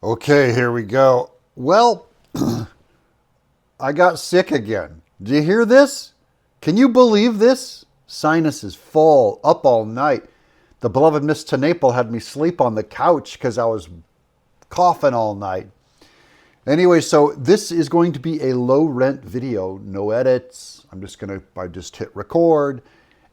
Okay, here we go. Well, I got sick again. Did you hear this? Can you believe this? Sinuses full, up all night. The beloved Miss Tenaple had me sleep on the couch because I was coughing all night. Anyway, so this is going to be a low rent video, no edits. I just hit record,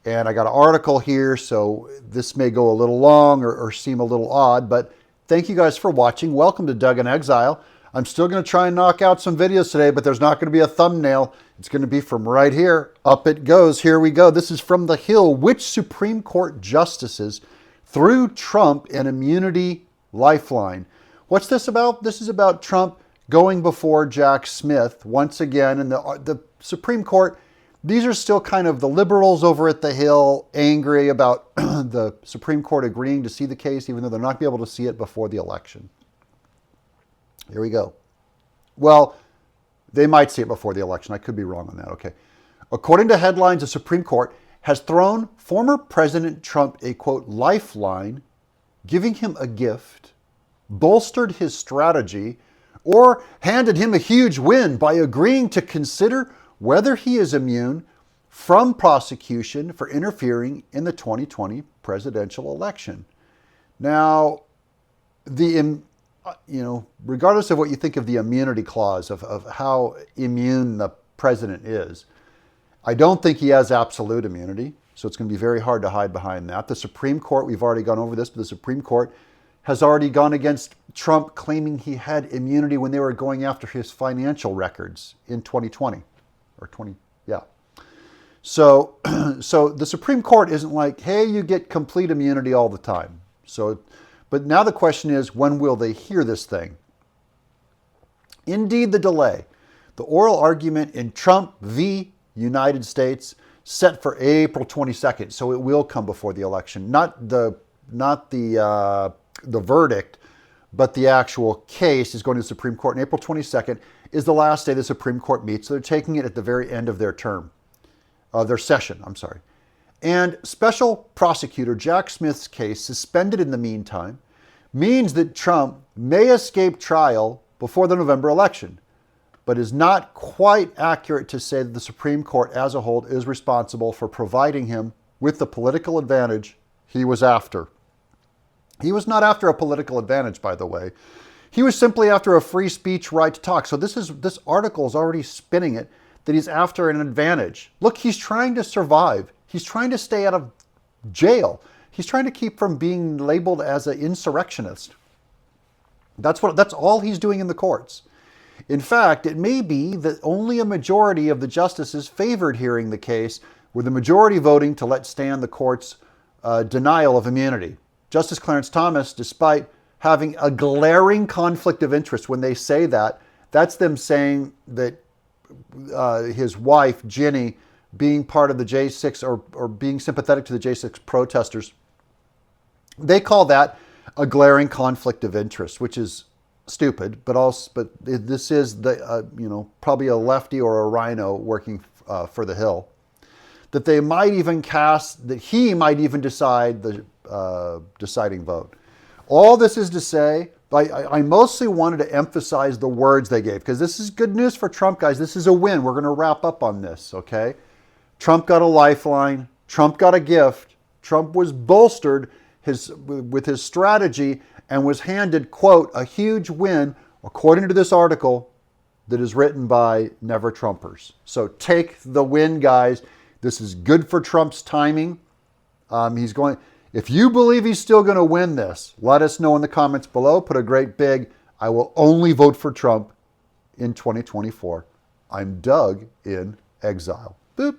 and I got an article here, so this may go a little long or seem a little odd, but thank you guys for watching. Welcome to Doug in Exile. I'm still going to try and knock out some videos today, but there's not going to be a thumbnail. It's going to be from right here. Up it goes. Here we go. This is from The Hill. Which Supreme Court justices threw Trump an immunity lifeline? What's this about? This is about Trump going before Jack Smith once again. And the Supreme Court, these are still kind of the liberals over at The Hill angry about the Supreme Court agreeing to see the case, even though they're not going to be able to see it before the election. Here we go. Well, they might see it before the election. I could be wrong on that. Okay. According to headlines, the Supreme Court has thrown former President Trump a, quote, lifeline, giving him a gift, bolstered his strategy, or handed him a huge win by agreeing to consider whether he is immune from prosecution for interfering in the 2020 presidential election. Now, regardless of what you think of the immunity clause, of how immune the president is, I don't think he has absolute immunity. So it's going to be very hard to hide behind that. The Supreme Court, we've already gone over this, but the Supreme Court has already gone against Trump claiming he had immunity when they were going after his financial records in 2020 or 20. Yeah. So the Supreme Court isn't like, hey, you get complete immunity all the time. But now the question is, when will they hear this thing? Indeed, the delay. The oral argument in Trump v. United States set for April 22nd, so it will come before the election. Not the verdict, but the actual case is going to the Supreme Court. And April 22nd is the last day the Supreme Court meets. So they're taking it at the very end of their session. And special prosecutor Jack Smith's case, suspended in the meantime, means that Trump may escape trial before the November election, but is not quite accurate to say that the Supreme Court as a whole is responsible for providing him with the political advantage he was after. He was not after a political advantage, by the way. He was simply after a free speech right to talk. So this article is already spinning it that he's after an advantage. Look, he's trying to survive. He's trying to stay out of jail. He's trying to keep from being labeled as an insurrectionist. That's all he's doing in the courts. In fact, it may be that only a majority of the justices favored hearing the case, with the majority voting to let stand the court's denial of immunity. Justice Clarence Thomas, despite having a glaring conflict of interest when they say that, that's them saying that his wife, Ginny, being part of the J6 or being sympathetic to the J6 protesters, they call that a glaring conflict of interest, which is stupid, but this is probably a lefty or a rhino working for the Hill, that he might even decide the deciding vote. All this is to say, I mostly wanted to emphasize the words they gave, because this is good news for Trump, guys. This is a win. We're going to wrap up on this, okay? Trump got a lifeline. Trump got a gift. Trump was bolstered with his strategy and was handed, quote, a huge win, according to this article that is written by Never Trumpers. So take the win, guys. This is good for Trump's timing. If you believe he's still going to win this, let us know in the comments below. Put a great big, I will only vote for Trump in 2024. I'm Doug in Exile. Boop.